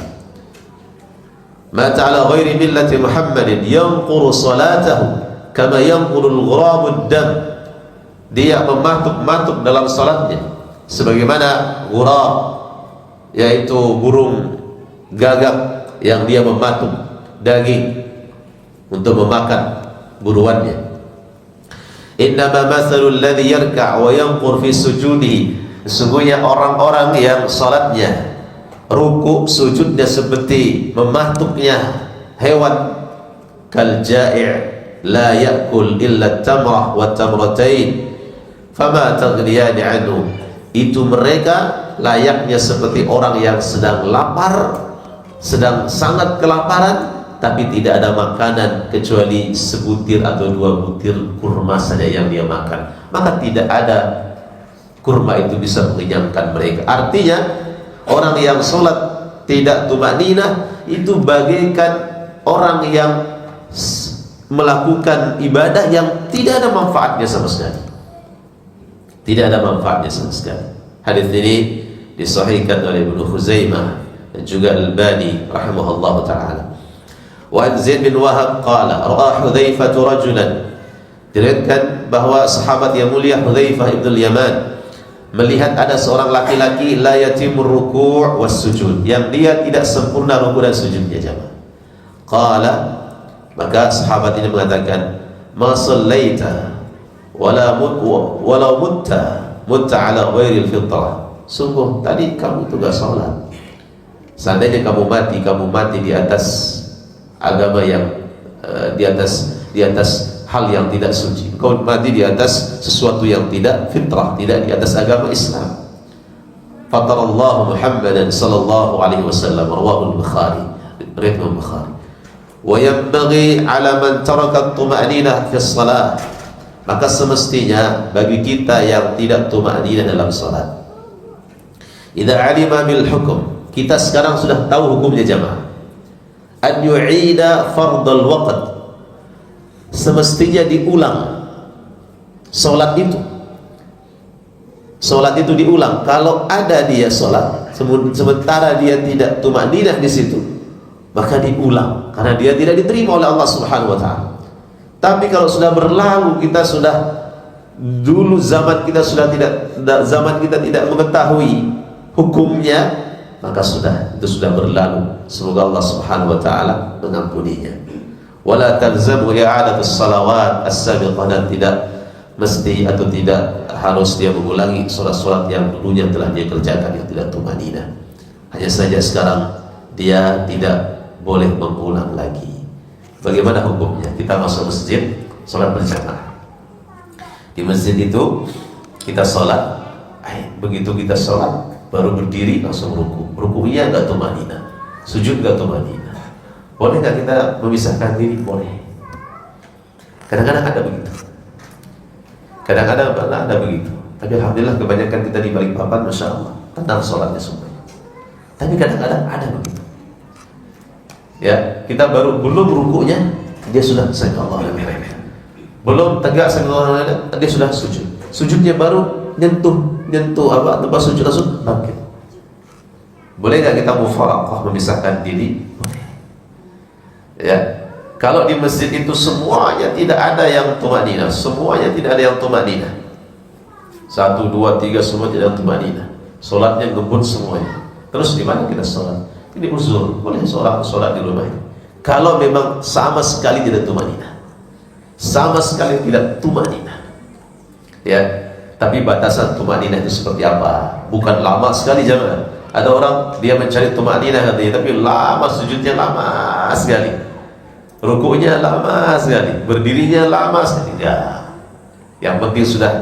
Mata ala ghairi millati Muhammadin yanquru salatahu kama yanquru al-ghurabu ad-dam, dia mematuk-matuk dalam salatnya sebagaimana ghurab, yaitu burung gagak yang dia mematuk daging untuk memakan buruannya. Innama mathalul ladzi yarka' wa yanqur fi sujudihi, sesungguhnya orang-orang yang salatnya ruku sujudnya seperti mematuknya hewan, kal ja'i' la ya'kul illa tamrah wa tamratain fama taghniyani anhu, itu mereka layaknya seperti orang yang sedang lapar, sedang sangat kelaparan, tapi tidak ada makanan kecuali sebutir atau 2 butir kurma saja yang dia makan, maka tidak ada kurma itu bisa mengenyangkan mereka. Artinya orang yang sholat tidak tumaninah itu bagaikan orang yang melakukan ibadah yang tidak ada manfaatnya sama sekali, tidak ada manfaatnya sama sekali. Hadis ini disahihkan oleh Ibnu Khuzaimah dan juga Al-Albani rahimahullahu taala. Wa Zaid bin Wahab qala ra'a Hudzaifah rajulan, diriwayatkan bahwa sahabat yang mulia Hudzaifah ibn al-Yaman melihat ada seorang laki-laki la yatimur ruku' was sujud, yang dia tidak sempurna ruku' dan sujudnya jemaah. Qala, maka sahabat ini mengatakan, ma sallaita wala mutta ala ghairil fitrah, sungguh tadi kamu itu enggak salat, seandainya kamu mati di atas agama yang di atas hal yang tidak suci, kau mati di atas sesuatu yang tidak fitrah, tidak di atas agama Islam. Fatarallahu Muhammadan sallallahu alaihi wasallam, rawahu al-Bukhari, riwayat al-Bukhari. Wa yanbaghi 'ala man taraka at-tuma'ninah fi shalah, maka semestinya bagi kita yang tidak tuma'ninah dalam salat, idza 'alima bil hukm, kita sekarang sudah tahu hukumnya jamaah, an yu'ida fardal waqt, semestinya diulang solat itu diulang. Kalau ada dia solat sementara dia tidak tumaninah di situ, maka diulang karena dia tidak diterima oleh Allah Subhanahu wa taala. Tapi kalau sudah berlalu, kita sudah dulu zaman kita tidak mengetahui hukumnya, maka itu sudah berlalu. Semoga Allah Subhanahu wa taala mengampuninya. Wala talzamu i'adatus salawat as-sabiqah, dan tidak mesti atau tidak harus dia mengulangi sholat-sholat yang dulunya telah dia kerjakan yang tidak tumanina. Hanya saja sekarang dia tidak boleh mengulang lagi. Bagaimana hukumnya? Kita masuk masjid, sholat berjamaah. Di masjid itu kita sholat, begitu kita sholat baru berdiri langsung ruku. Rukunya nggak tumanina, sujud nggak tumanina. Boleh nggak kita memisahkan diri? Boleh. Kadang-kadang ada begitu. Kadang-kadang ada begitu. Tapi alhamdulillah kebanyakan kita di Balikpapan, masya Allah, tenang sholatnya semuanya. Tapi kadang-kadang ada begitu. Ya, kita baru belum rukunya, dia sudah sami'allahu liman hamidah. Belum tegak sami'allahu liman hamidah, dia sudah sujud. Sujudnya baru nyentuh apa tempat sujud langsung bangkit. Boleh nggak kita mufaraqah, memisahkan diri? Boleh. Ya. Kalau di masjid itu semuanya tidak ada yang tumanina, semuanya tidak ada yang tumanina. 1, 2, 3 semua tidak tumanina. Sholatnya ngebut semuanya. Terus di mana kita sholat? Ini uzur, boleh sholat di rumah ini. Kalau memang sama sekali tidak tumanina, sama sekali tidak tumanina, ya. Tapi batasan tumanina itu seperti apa? Bukan lama sekali jangan. Ada orang dia mencari tumanina katanya, tapi lama sujudnya lama sekali. Rukuknya lama sekali, berdirinya lama sekali. Ya. Yang penting sudah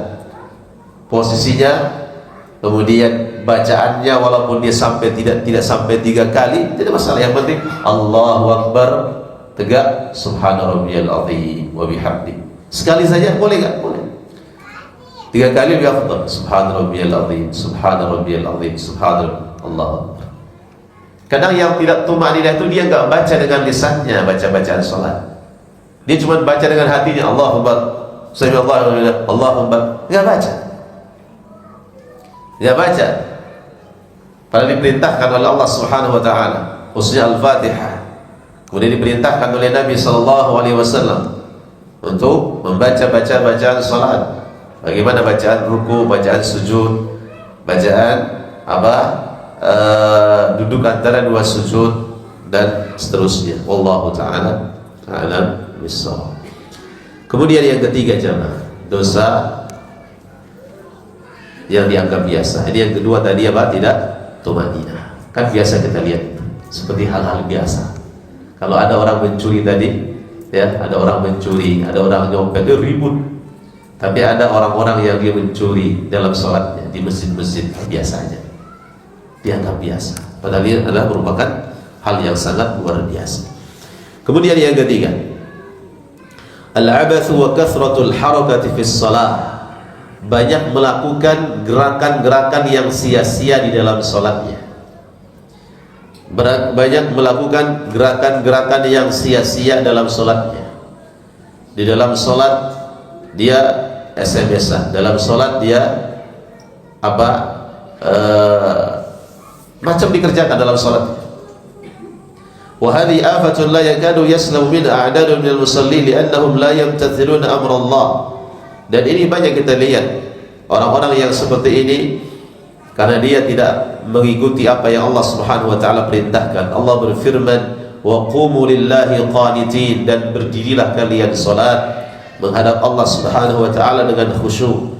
posisinya, kemudian bacaannya walaupun dia sampai tidak sampai 3 kali, tidak masalah. Yang penting Allahu Akbar, tegak, Subhana rabbiyal azim wa bihamdi. Sekali saja boleh enggak? Boleh. 3 kali lebih afdal. Subhana rabbiyal azim, Subhana rabbiyal azim, Subhanallah. Allahu Akbar. Kadang yang tidak tumanina itu dia enggak baca dengan lisannya, baca-bacaan salat. Dia cuma baca dengan hatinya, Allahu Akbar, sami'allahu liman, Allahu Akbar. Enggak baca. Enggak baca. Padahal diperintahkan oleh Allah Subhanahu wa taala, khususnya Al-Fatihah. Kemudian diperintahkan oleh Nabi sallallahu alaihi wasallam untuk membaca bacaan salat. Bagaimana bacaan ruku, bacaan sujud, bacaan apa? Duduk antara 2 sujud dan seterusnya. Wallahu ta'ala a'lam bissawab. Kemudian yang ketiga jemaah, dosa yang dianggap biasa. Ini yang kedua tadi apa? Tidak tumanina. Kan biasa kita lihat seperti hal-hal biasa. Kalau ada orang mencuri tadi, ya, ada orang mencuri, ada orang nyopet, itu ribut. Tapi ada orang-orang yang dia mencuri dalam sholatnya di masjid-masjid biasanya. Dianggap biasa, padahal ini adalah merupakan hal yang sangat luar biasa. Kemudian yang ketiga, al-abathu wa kathratul harakati fis shalah, banyak melakukan gerakan-gerakan yang sia-sia di dalam salatnya. Banyak melakukan gerakan-gerakan yang sia-sia dalam salatnya. Di dalam salat dia SMS-an, dalam salat dia apa? Macam dikerjakan dalam salat. Wa hadhihi afatun la yakadu yaslamu min a'dadun minal musallin li'annahum la yamtathiluna amra Allah. Dan ini banyak kita lihat orang-orang yang seperti ini karena dia tidak mengikuti apa yang Allah Subhanahu wa taala perintahkan. Allah berfirman, "Wa qumu lillahi qanitin," dan berdirilah kalian salat menghadap Allah Subhanahu wa taala dengan khusyuk.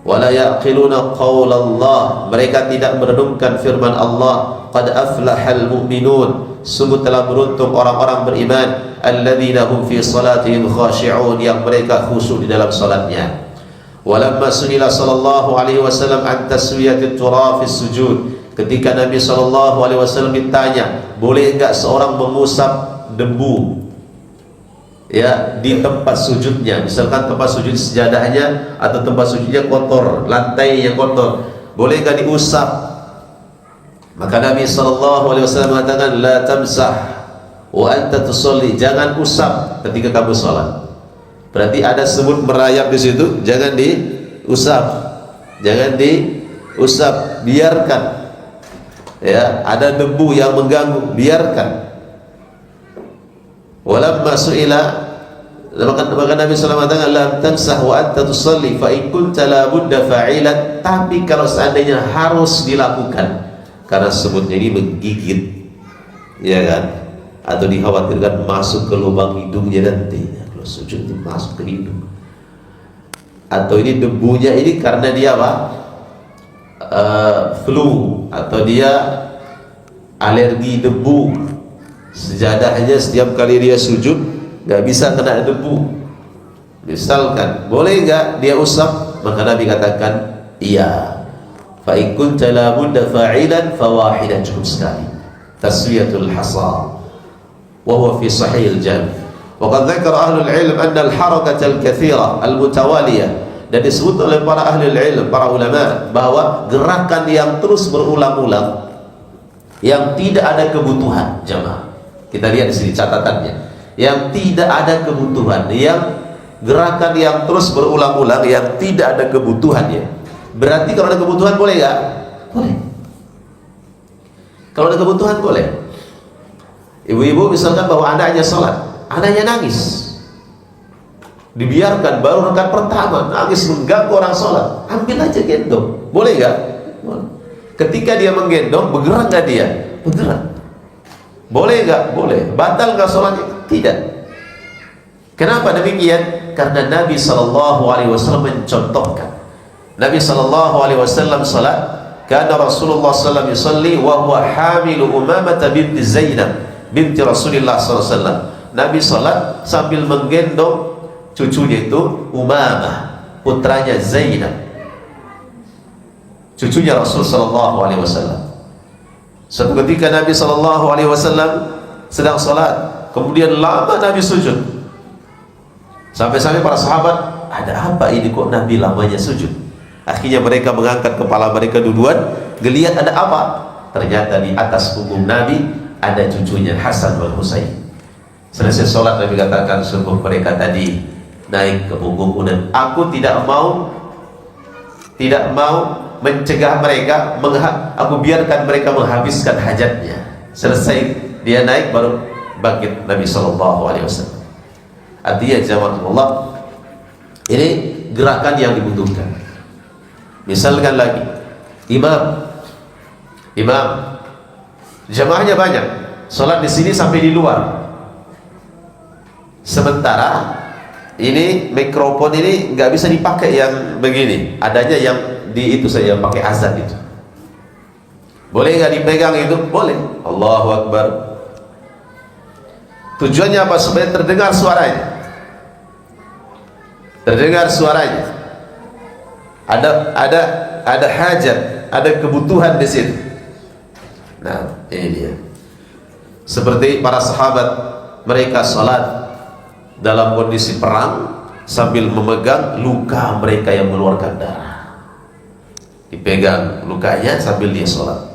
Wala yaqiluna qaulallah, mereka tidak merenungkan firman Allah, qad aflahal mu'minun, sungguh telah beruntung orang-orang beriman, alladzina hum fi salatihim khashi'un, yang mereka khusyuk di dalam salatnya. Walamma su'ila sallallahu alaihi wasallam an taswiyatit turaf fi sujud, ketika Nabi sallallahu alaihi wasallam ditanya, boleh enggak seorang mengusap debu ya di tempat sujudnya, misalkan tempat sujud sejadahnya atau tempat sujudnya kotor, lantai yang kotor, boleh enggak diusap? Maka Nabi sallallahu alaihi wasallam mengatakan, la tamsah wa anta tusalli, jangan usap ketika kamu salat. Berarti ada sebut merayap di situ, jangan diusap, jangan diusap, biarkan. Ya, ada debu yang mengganggu, biarkan. Walamma su'ila, maka Nabi SAW mengatakan, lam tamsah wa anta tusalli fa in kunta la budda fa'ilan, tapi kalau seandainya harus dilakukan karena sebutnya ini menggigit, ya kan, atau dikhawatirkan masuk ke lubang hidungnya nanti, kalau sujud itu masuk ke hidung, atau ini debunya ini karena dia apa? Flu, atau dia alergi debu. Sejadahnya setiap kali dia sujud nggak bisa kena debu. Misalkan, boleh nggak dia usap? Maka Nabi katakan iya. Fa in kunta la budda fa'ilan fawahidan, cukup sekali. Taswiyatul hasa. Wa huwa fi sahih al-jami'. Wa qad dzakara ahlul ilm anna al-harakata al-katsira al-mutawaliyah, dan disebut oleh para ahli ilm, para ulama, bahwa gerakan yang terus berulang-ulang yang tidak ada kebutuhan, jemaah. Kita lihat di sini catatannya. Yang tidak ada kebutuhan, yang gerakan yang terus berulang-ulang yang tidak ada kebutuhannya. Berarti kalau ada kebutuhan boleh nggak? Boleh. Kalau ada kebutuhan boleh. Ibu-ibu misalkan bahwa anaknya sholat, anaknya nangis, dibiarkan baru rakaat pertama nangis mengganggu orang sholat, ambil aja gendong, boleh nggak? Boleh. Ketika dia menggendong, bergerak nggak dia? Bergerak. Boleh nggak? Boleh. Batal nggak sholatnya? Tidak. Kenapa demikian? Karena Nabi SAW mencontohkan. Nabi SAW salat, karena Rasulullah SAW yusalli wa huwa hamilu Umamah binti Zainab binti Rasulullah SAW. Nabi salat sambil menggendong cucunya itu Umamah, putranya Zainab, cucunya Rasul SAW. Suatu ketika Nabi SAW sedang salat, kemudian lama Nabi sujud, sampai-sampai para sahabat, ada apa ini kok Nabi lamanya sujud? Akhirnya mereka mengangkat kepala mereka duluan, ngelihat ada apa? Ternyata di atas punggung Nabi ada cucunya Hasan wal Husain. Selesai sholat Nabi katakan, sungguh mereka tadi naik ke punggungku dan aku tidak mau mencegah mereka, aku biarkan mereka menghabiskan hajatnya. Selesai dia naik baru bangkit Nabi SAW. Artinya jamaah Allah, ini gerakan yang dibutuhkan. Misalkan lagi imam jamaahnya banyak, sholat di sini sampai di luar, sementara ini mikrofon ini nggak bisa dipakai yang begini, adanya yang di itu saja, pakai azan itu. Boleh nggak dipegang itu? Boleh. Allahu Akbar. Tujuannya apa? Supaya terdengar suaranya. Terdengar suaranya. Ada hajat, ada kebutuhan di situ. Nah, ini dia. Seperti para sahabat, mereka salat dalam kondisi perang sambil memegang luka mereka yang mengeluarkan darah. Dipegang lukanya sambil dia salat.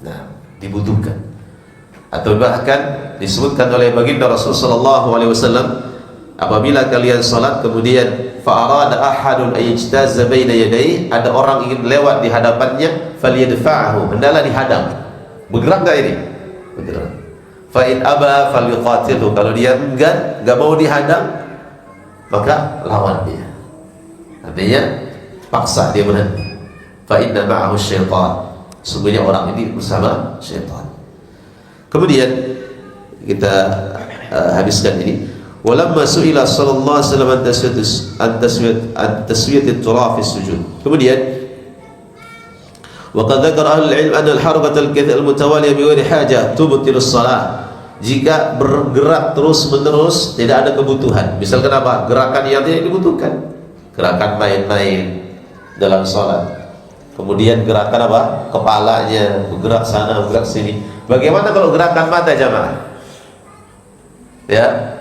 Nah, dibutuhkan. Atau bahkan disebutkan oleh baginda Rasulullah SAW, apabila kalian salat kemudian fa'arada ahadun ayijtaza baina yadayhi, ada orang ingin lewat di hadapannya, falyadfa'hu, hendaklah dihadang. Bergerak enggak ini? Bergerak. Fa in aba falyuqatilhu, kalau dia enggak mau dihadang, maka lawan dia. Artinya paksa dia berhenti. Fa inna ma'ahu syaitan, sungguhnya orang ini bersama syaitan. Kemudian kita habiskan ini. Walamma su'ila sallallahu alaihi wasallam an taswiyat at-turaf fi sujud. Kemudian wa qad dzakara ahlul ilm anna al-harakat al-kathira al-mutawaliyah bi ghairi hajah tubtilu as-salah. Jika bergerak terus-menerus tidak ada kebutuhan. Misalkan apa? Gerakan yang tidak dibutuhkan. Gerakan main-main dalam salat. Kemudian gerakan apa? Kepalanya bergerak sana, bergerak sini. Bagaimana kalau gerakan mata jamaah? Ya.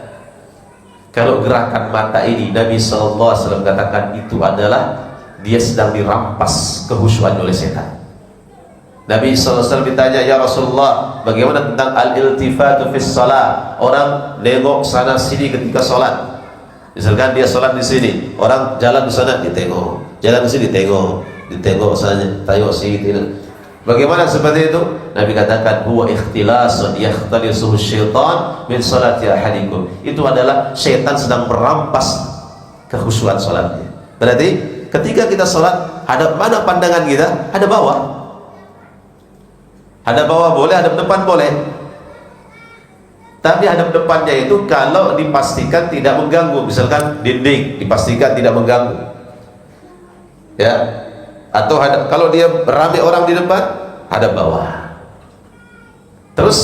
Kalau gerakan mata ini Nabi SAW katakan itu adalah dia sedang dirampas kehusyuan oleh setan. Nabi SAW ditanya, ya Rasulullah, bagaimana tentang al-iltifatu fis salat? Orang nengok sana sini ketika sholat. Misalkan dia sholat di sini, orang jalan ke sana ditengok, jalan ke sini ditengok sana, tengok sini. Bagaimana seperti itu? Nabi katakan huwa ikhtilasun yakhtalisuhu syaitan min salati ahadikum. Itu adalah syaitan sedang merampas kekhusyuan salatnya. Berarti ketika kita salat, hadap mana pandangan kita? Hadap bawah. Hadap bawah boleh, hadap depan boleh. Tapi hadap depannya itu kalau dipastikan tidak mengganggu, misalkan dinding dipastikan tidak mengganggu, ya. Atau kalau dia ramai orang di depan, hadap bawah. Terus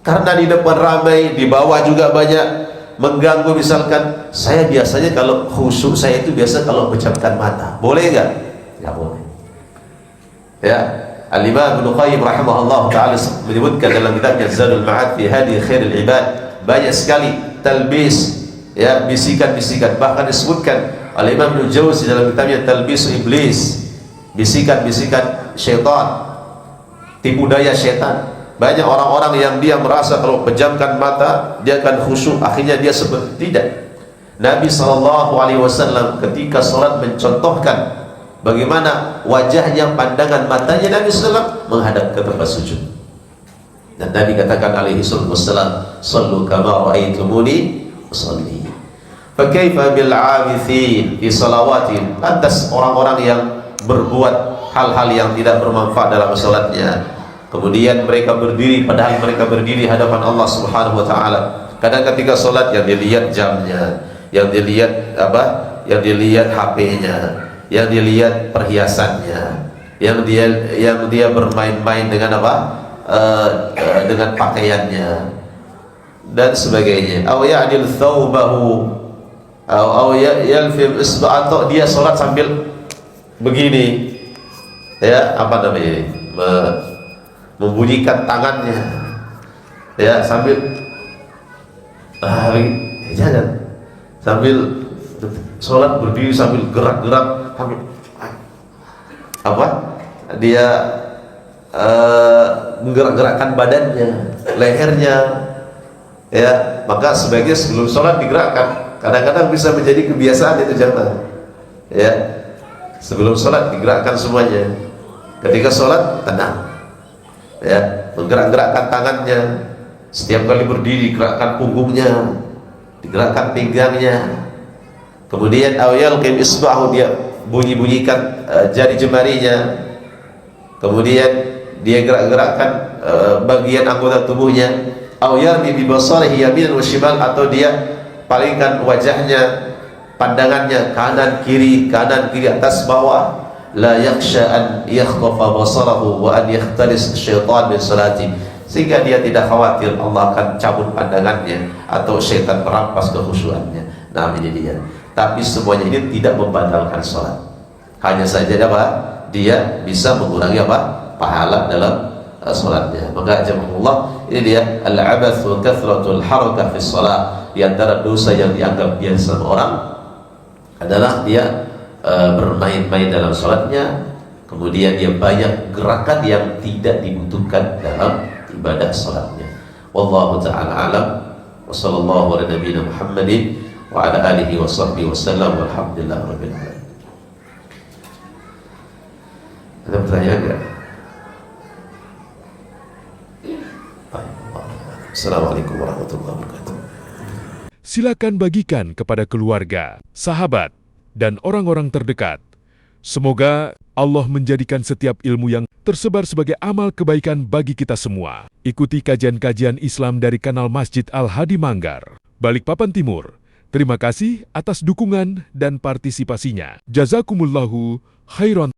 karena di depan ramai, di bawah juga banyak mengganggu, misalkan saya biasanya kalau khusyuk saya itu biasa kalau pejamkan mata, boleh nggak? Nggak boleh. Ya, Al-Imam Ibnu Qayyim rahimahullah taala menyebutkan dalam kitabnya Zadul Ma'ad fi Hadi Khairil Ibad, banyak sekali talbis, ya, bisikan-bisikan, bahkan disebutkan Al-Imam Ibnu Jauzi dalam kitabnya Talbis Iblis, bisikan-bisikan syaitan, tipu daya syaitan. Banyak orang-orang yang dia merasa kalau pejamkan mata dia akan khusyuk, akhirnya dia seperti tidak. Nabi SAW ketika sholat mencontohkan bagaimana wajahnya, pandangan matanya Nabi SAW menghadap ke tempat sujud. Dan Nabi katakan alaihi wassalam, sallu kama ra'aitumuni usalli. Fa kaifa bil 'abithin fi salawatin, atas orang-orang yang berbuat hal-hal yang tidak bermanfaat dalam salatnya. Kemudian mereka berdiri, padahal mereka berdiri hadapan Allah Subhanahu wa taala. Kadang ketika salat yang dilihat jamnya, yang dilihat apa? Yang dilihat HP-nya, yang dilihat perhiasannya, yang dia bermain-main dengan apa? Dengan pakaiannya dan sebagainya. Aw ya'dil thawbahu aw yalfim isba', atau dia salat sambil begini, ya, apa namanya ini, membunyikan tangannya, ya, sambil jangan sambil sholat berdiri sambil gerak-gerak, sambil apa, dia menggerak-gerakkan badannya, lehernya, ya. Maka sebaiknya sebelum sholat digerakkan. Kadang-kadang bisa menjadi kebiasaan itu, jangan, ya, sebelum sholat digerakkan semuanya. Ketika sholat tenang, ya, menggerak-gerakkan tangannya. Setiap kali berdiri gerakkan punggungnya, digerakkan pinggangnya. Kemudian awyal qim isba'hu, dia bunyi-bunyikan jari jemarinya. Kemudian dia gerak-gerakkan bagian anggota tubuhnya. Awyal bi basarihi yaminan wa shimal, atau dia palingkan wajahnya, pandangannya kanan kiri atas bawah. La yakhsha an yakhtafa basarahu wa an yakhtalis syaitan min salati, sehingga dia tidak khawatir Allah akan cabut pandangannya atau syaitan merampas kekhusyuannya. Nah, ini dia. Tapi semuanya ini tidak membatalkan sholat, hanya saja apa? Dia bisa mengurangi apa? Pahala dalam sholatnya. Maka jamaahullah, ini dia al-abath wa kathratul harakah fi sholat. Di antara dosa yang dianggap biasa orang adalah dia bermain-main dalam sholatnya, kemudian dia banyak gerakan yang tidak dibutuhkan dalam ibadah sholatnya. Wallahu ta'ala alam, wa sallallahu ala nabiyina Muhammadin wa ala alihi wa sahbihi wa sallam, walhamdulillah rabbil alamin. Ada pertanyaan enggak? Assalamualaikum warahmatullahi wabarakatuh. Silakan bagikan kepada keluarga, sahabat, dan orang-orang terdekat. Semoga Allah menjadikan setiap ilmu yang tersebar sebagai amal kebaikan bagi kita semua. Ikuti kajian-kajian Islam dari kanal Masjid Al-Hadi Manggar, Balikpapan Timur. Terima kasih atas dukungan dan partisipasinya. Jazakumullahu khairan.